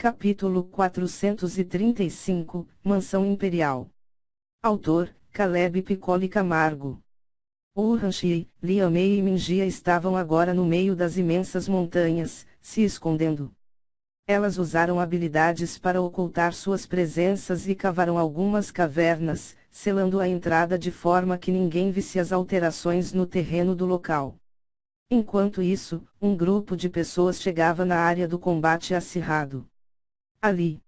Capítulo 435, Mansão Imperial. Autor, Caleb Piccoli Camargo. Urhanshi, Liamei e Mingia estavam agora no meio das imensas montanhas, se escondendo. Elas usaram habilidades para ocultar suas presenças e cavaram algumas cavernas, selando a entrada de forma que ninguém visse as alterações no terreno do local. Enquanto isso, um grupo de pessoas chegava na área do combate acirrado. Ali,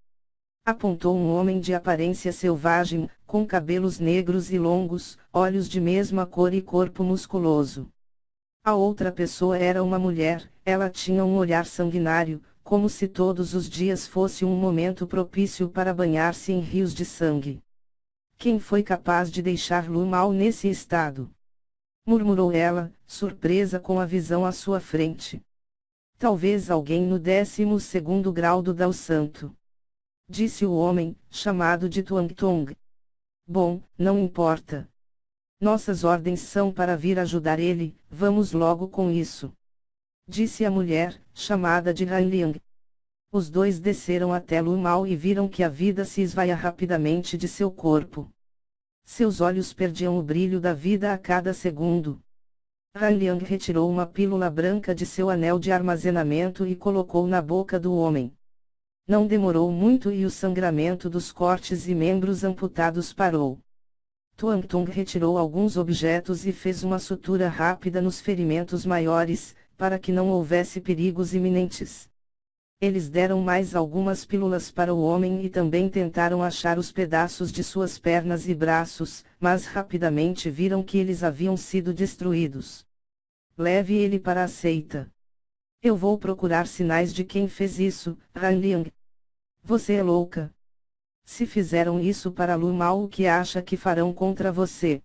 apontou um homem de aparência selvagem, com cabelos negros e longos, olhos de mesma cor e corpo musculoso. A outra pessoa era uma mulher, ela tinha um olhar sanguinário, como se todos os dias fosse um momento propício para banhar-se em rios de sangue. Quem foi capaz de deixar Lu Mao nesse estado? Murmurou ela, surpresa com a visão à sua frente. Talvez alguém no 12º grau do Dao Santo. Disse o homem, chamado de Tuang Tong. Bom, não importa. Nossas ordens são para vir ajudar ele, vamos logo com isso. Disse a mulher, chamada de Han Liang. Os dois desceram até Lu Mao e viram que a vida se esvaía rapidamente de seu corpo. Seus olhos perdiam o brilho da vida a cada segundo. Han Liang retirou uma pílula branca de seu anel de armazenamento e colocou na boca do homem. Não demorou muito e o sangramento dos cortes e membros amputados parou. Tuang Tong retirou alguns objetos e fez uma sutura rápida nos ferimentos maiores, para que não houvesse perigos iminentes. Eles deram mais algumas pílulas para o homem e também tentaram achar os pedaços de suas pernas e braços, mas rapidamente viram que eles haviam sido destruídos. Leve ele para a seita. Eu vou procurar sinais de quem fez isso, Han Liang. Você é louca. Se fizeram isso para Lu Mao, o que acha que farão contra você?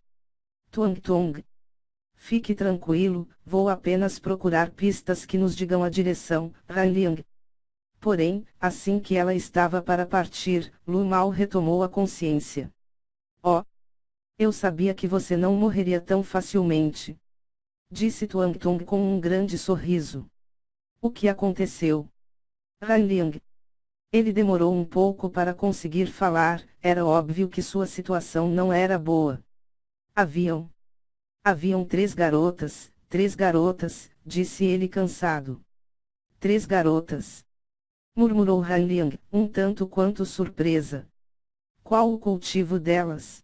Tuang Tong. Fique tranquilo, vou apenas procurar pistas que nos digam a direção, Han Liang. Porém, assim que ela estava para partir, Lu Mao retomou a consciência. Oh! Eu sabia que você não morreria tão facilmente. Disse Tuang Tong com um grande sorriso. O que aconteceu? Han Liang. Ele demorou um pouco para conseguir falar, era óbvio que sua situação não era boa. Haviam 3 garotas, disse ele cansado. 3 garotas. Murmurou Han Liang, um tanto quanto surpresa. Qual o cultivo delas?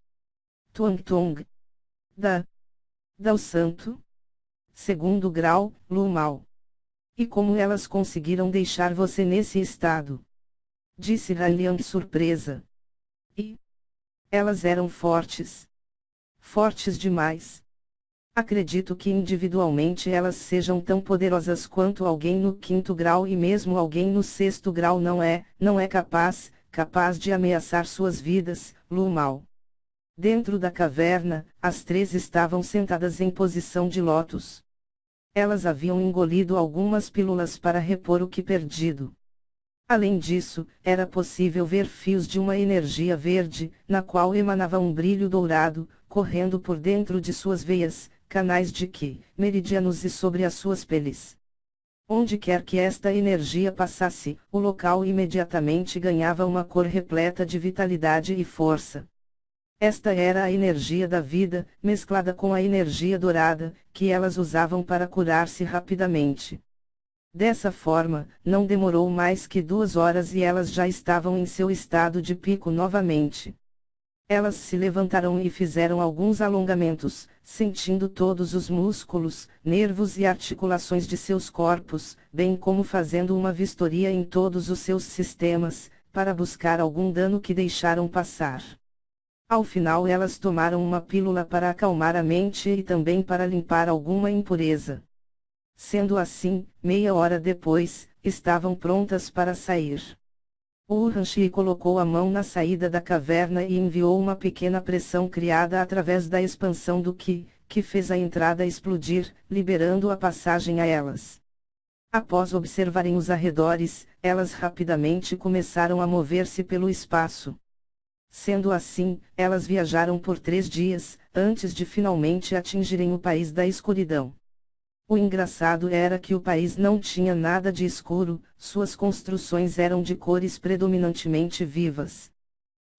Tuang Tong. Dao Santo? 2º grau, Lu Mao. E como elas conseguiram deixar você nesse estado? Disse Han Liang surpresa. E? Elas eram fortes. Fortes demais. Acredito que individualmente elas sejam tão poderosas quanto alguém no 5º grau e mesmo alguém no 6º grau não é capaz de ameaçar suas vidas, Lu Mao. Dentro da caverna, as 3 estavam sentadas em posição de lótus. Elas haviam engolido algumas pílulas para repor o que perdido. Além disso, era possível ver fios de uma energia verde, na qual emanava um brilho dourado, correndo por dentro de suas veias, canais de Qi, meridianos e sobre as suas peles. Onde quer que esta energia passasse, o local imediatamente ganhava uma cor repleta de vitalidade e força. Esta era a energia da vida, mesclada com a energia dourada, que elas usavam para curar-se rapidamente. Dessa forma, não demorou mais que 2 horas e elas já estavam em seu estado de pico novamente. Elas se levantaram e fizeram alguns alongamentos, sentindo todos os músculos, nervos e articulações de seus corpos, bem como fazendo uma vistoria em todos os seus sistemas, para buscar algum dano que deixaram passar. Ao final elas tomaram uma pílula para acalmar a mente e também para limpar alguma impureza. Sendo assim, meia hora depois, estavam prontas para sair. Urhanshi colocou a mão na saída da caverna e enviou uma pequena pressão criada através da expansão do Qi, que fez a entrada explodir, liberando a passagem a elas. Após observarem os arredores, elas rapidamente começaram a mover-se pelo espaço. Sendo assim, elas viajaram por 3 dias, antes de finalmente atingirem o país da escuridão. O engraçado era que o país não tinha nada de escuro, suas construções eram de cores predominantemente vivas.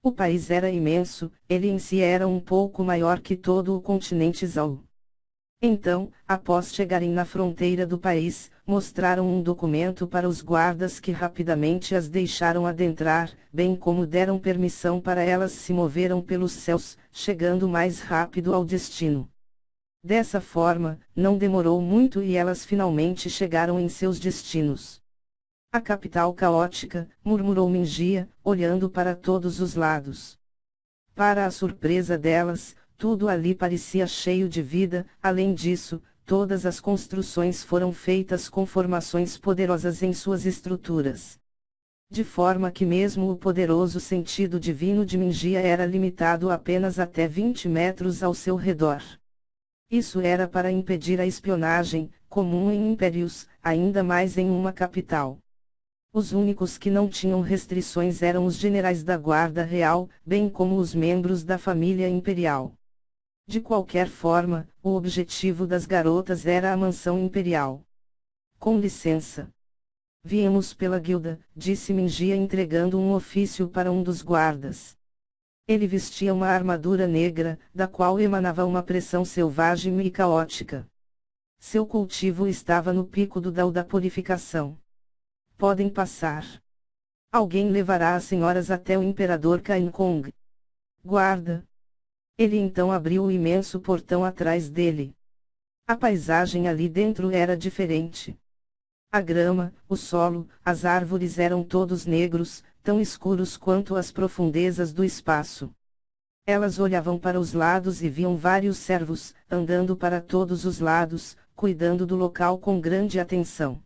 O país era imenso, ele em si era um pouco maior que todo o continente Zau. Então, após chegarem na fronteira do país, mostraram um documento para os guardas que rapidamente as deixaram adentrar, bem como deram permissão para elas se moveram pelos céus, chegando mais rápido ao destino. Dessa forma, não demorou muito e elas finalmente chegaram em seus destinos. A capital caótica, murmurou Mingia, olhando para todos os lados. Para a surpresa delas, tudo ali parecia cheio de vida, além disso, todas as construções foram feitas com formações poderosas em suas estruturas. De forma que mesmo o poderoso sentido divino de Mingia era limitado apenas até 20 metros ao seu redor. Isso era para impedir a espionagem, comum em impérios, ainda mais em uma capital. Os únicos que não tinham restrições eram os generais da Guarda Real, bem como os membros da família imperial. De qualquer forma, o objetivo das garotas era a mansão imperial. Com licença. Viemos pela guilda, disse Mingia entregando um ofício para um dos guardas. Ele vestia uma armadura negra, da qual emanava uma pressão selvagem e caótica. Seu cultivo estava no pico do Dao da purificação. Podem passar. Alguém levará as senhoras até o imperador Cain Kong. Guarda. Ele então abriu o imenso portão atrás dele. A paisagem ali dentro era diferente. A grama, o solo, as árvores eram todos negros, tão escuros quanto as profundezas do espaço. Elas olhavam para os lados e viam vários servos, andando para todos os lados, cuidando do local com grande atenção.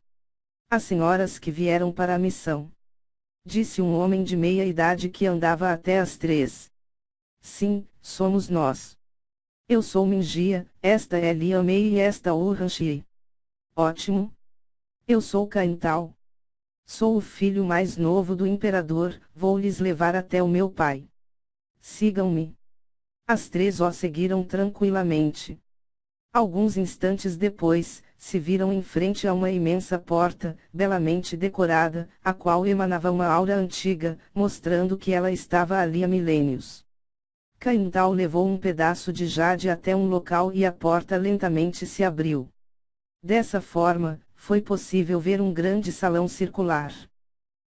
As senhoras que vieram para a missão. Disse um homem de meia idade que andava até as 3. Sim, somos nós. Eu sou Mingia, esta é Lian Mei e esta Urhanshi. Ótimo. Eu sou Caintal. Sou o filho mais novo do imperador, vou lhes levar até o meu pai. Sigam-me. As 3 o seguiram tranquilamente. Alguns instantes depois, se viram em frente a uma imensa porta, belamente decorada, a qual emanava uma aura antiga, mostrando que ela estava ali há milênios. Caintal levou um pedaço de jade até um local e a porta lentamente se abriu. Dessa forma, foi possível ver um grande salão circular.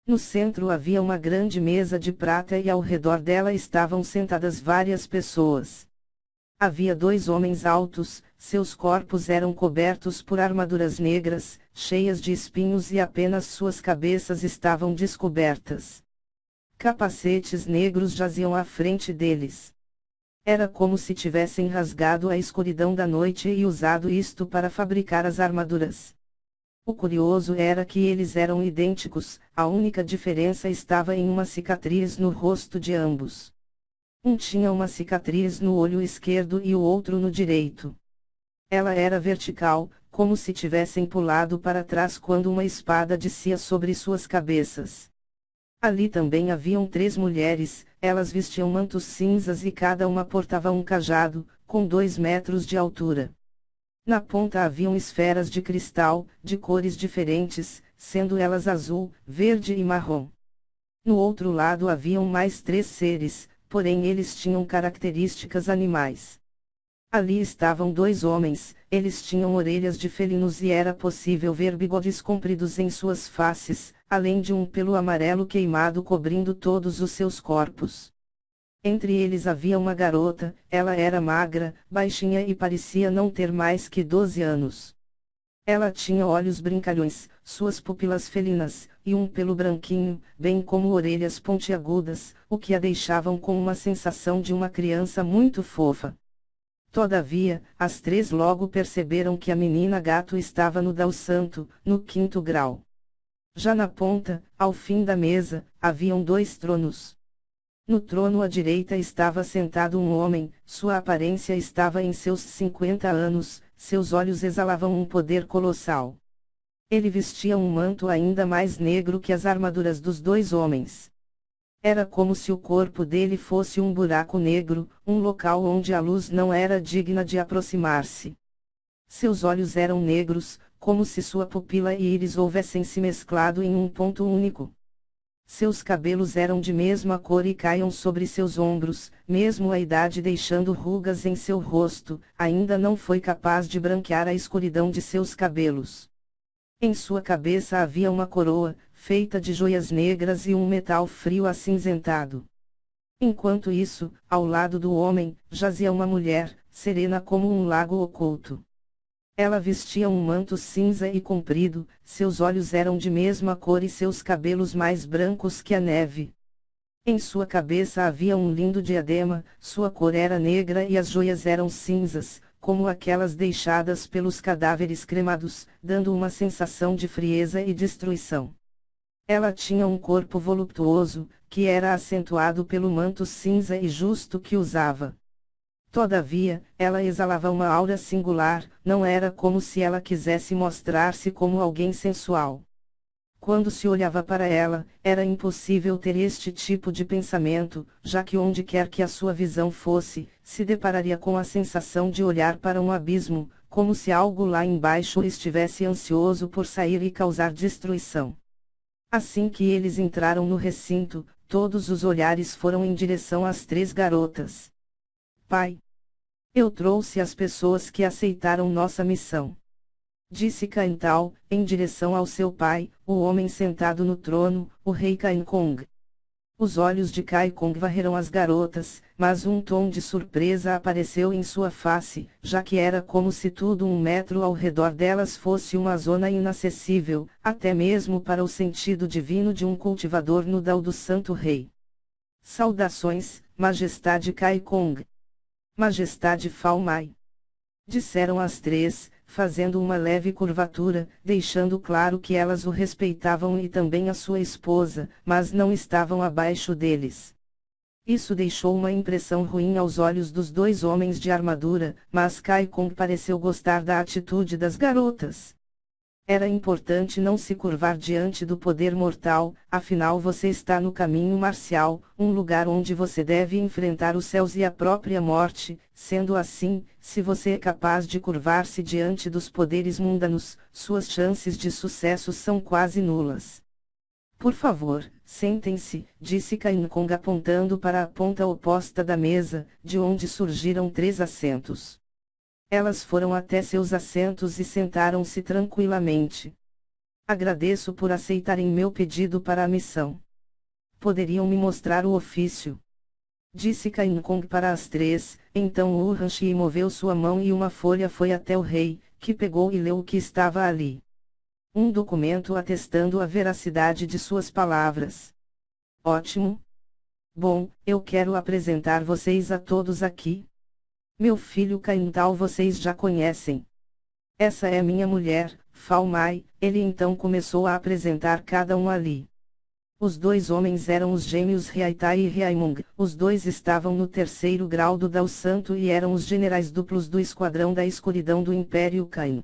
No centro havia uma grande mesa de prata e ao redor dela estavam sentadas várias pessoas. Havia 2 homens altos, seus corpos eram cobertos por armaduras negras, cheias de espinhos e apenas suas cabeças estavam descobertas. Capacetes negros jaziam à frente deles. Era como se tivessem rasgado a escuridão da noite e usado isto para fabricar as armaduras. O curioso era que eles eram idênticos, a única diferença estava em uma cicatriz no rosto de ambos. Um tinha uma cicatriz no olho esquerdo e o outro no direito. Ela era vertical, como se tivessem pulado para trás quando uma espada descia sobre suas cabeças. Ali também haviam 3 mulheres, elas vestiam mantos cinzas e cada uma portava um cajado, com 2 metros de altura. Na ponta haviam esferas de cristal, de cores diferentes, sendo elas azul, verde e marrom. No outro lado haviam mais 3 seres, porém eles tinham características animais. Ali estavam 2 homens, eles tinham orelhas de felinos e era possível ver bigodes compridos em suas faces, além de um pelo amarelo queimado cobrindo todos os seus corpos. Entre eles havia uma garota, ela era magra, baixinha e parecia não ter mais que 12 anos. Ela tinha olhos brincalhões, suas pupilas felinas, e um pelo branquinho, bem como orelhas pontiagudas, o que a deixavam com uma sensação de uma criança muito fofa. Todavia, as 3 logo perceberam que a menina gato estava no Dao Santo, no 5º grau. Já na ponta, ao fim da mesa, haviam 2 tronos. No trono à direita estava sentado um homem, sua aparência estava em seus 50 anos, seus olhos exalavam um poder colossal. Ele vestia um manto ainda mais negro que as armaduras dos 2 homens. Era como se o corpo dele fosse um buraco negro, um local onde a luz não era digna de aproximar-se. Seus olhos eram negros, como se sua pupila e íris houvessem se mesclado em um ponto único. Seus cabelos eram de mesma cor e caíam sobre seus ombros, mesmo a idade deixando rugas em seu rosto, ainda não foi capaz de branquear a escuridão de seus cabelos. Em sua cabeça havia uma coroa, feita de joias negras e um metal frio acinzentado. Enquanto isso, ao lado do homem, jazia uma mulher, serena como um lago oculto. Ela vestia um manto cinza e comprido, seus olhos eram de mesma cor e seus cabelos mais brancos que a neve. Em sua cabeça havia um lindo diadema, sua cor era negra e as joias eram cinzas, como aquelas deixadas pelos cadáveres cremados, dando uma sensação de frieza e destruição. Ela tinha um corpo voluptuoso, que era acentuado pelo manto cinza e justo que usava. Todavia, ela exalava uma aura singular, não era como se ela quisesse mostrar-se como alguém sensual. Quando se olhava para ela, era impossível ter este tipo de pensamento, já que onde quer que a sua visão fosse, se depararia com a sensação de olhar para um abismo, como se algo lá embaixo estivesse ansioso por sair e causar destruição. Assim que eles entraram no recinto, todos os olhares foram em direção às três garotas. Pai, eu trouxe as pessoas que aceitaram nossa missão. Disse Caintal, em direção ao seu pai, o homem sentado no trono, o rei Cainconga. Os olhos de Cainconga varreram as garotas, mas um tom de surpresa apareceu em sua face, já que era como se tudo 1 metro ao redor delas fosse uma zona inacessível, até mesmo para o sentido divino de um cultivador no Dao do Santo Rei. Saudações, Majestade Cainconga. Majestade Falmai. Disseram as três, fazendo uma leve curvatura, deixando claro que elas o respeitavam e também a sua esposa, mas não estavam abaixo deles. Isso deixou uma impressão ruim aos olhos dos dois homens de armadura, mas Caicong pareceu gostar da atitude das garotas. Era importante não se curvar diante do poder mortal, afinal você está no caminho marcial, um lugar onde você deve enfrentar os céus e a própria morte. Sendo assim, se você é capaz de curvar-se diante dos poderes mundanos, suas chances de sucesso são quase nulas. Por favor, sentem-se, disse Cainconga apontando para a ponta oposta da mesa, de onde surgiram 3 assentos. Elas foram até seus assentos e sentaram-se tranquilamente. Agradeço por aceitarem meu pedido para a missão. Poderiam me mostrar o ofício? Disse Cainconga para as três, então Urhanshi moveu sua mão e uma folha foi até o rei, que pegou e leu o que estava ali. Um documento atestando a veracidade de suas palavras. Ótimo. Bom, eu quero apresentar vocês a todos aqui. Meu filho Caintal vocês já conhecem. Essa é minha mulher, Falmai. Ele então começou a apresentar cada um ali. Os 2 homens eram os gêmeos Riaitai e Riaimung, os 2 estavam no 3º grau do Dao Santo e eram os generais duplos do Esquadrão da Escuridão do Império Cain.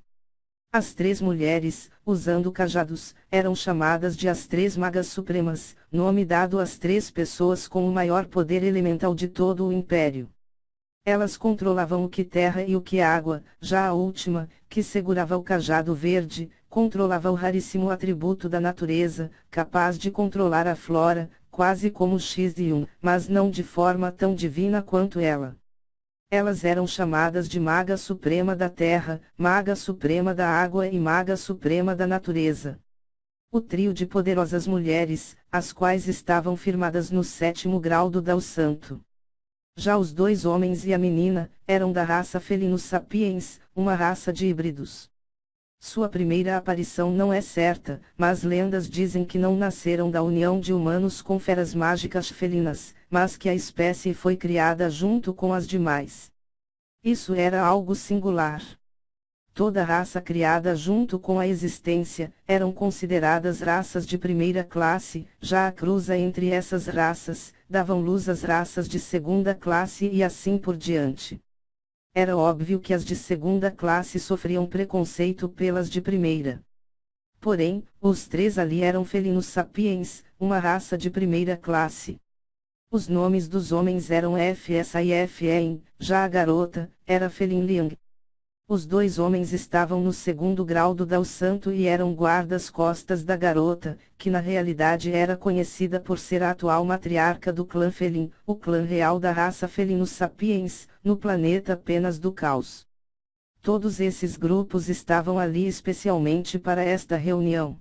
As 3 mulheres, usando cajados, eram chamadas de as 3 Magas Supremas, nome dado às 3 pessoas com o maior poder elemental de todo o Império. Elas controlavam o que terra e o que água, já a última, que segurava o cajado verde, controlava o raríssimo atributo da natureza, capaz de controlar a flora, quase como X1, mas não de forma tão divina quanto ela. Elas eram chamadas de Maga Suprema da Terra, Maga Suprema da Água e Maga Suprema da Natureza. O trio de poderosas mulheres, as quais estavam firmadas no 7º grau do Dao Santo. Já os 2 homens e a menina, eram da raça Felinus Sapiens, uma raça de híbridos. Sua primeira aparição não é certa, mas lendas dizem que não nasceram da união de humanos com feras mágicas felinas, mas que a espécie foi criada junto com as demais. Isso era algo singular. Toda raça criada junto com a existência, eram consideradas raças de primeira classe, já a cruza entre essas raças, davam luz às raças de segunda classe e assim por diante. Era óbvio que as de segunda classe sofriam preconceito pelas de primeira. Porém, os 3 ali eram Felinus Sapiens, uma raça de primeira classe. Os nomes dos homens eram Fsa e Fen, já a garota, era Felin Liang. Os dois homens estavam no segundo grau do Dao Santo e eram guardas-costas da garota, que na realidade era conhecida por ser a atual matriarca do clã Felin, o clã real da raça Felinus Sapiens, no planeta Penas do Caos. Todos esses grupos estavam ali especialmente para esta reunião.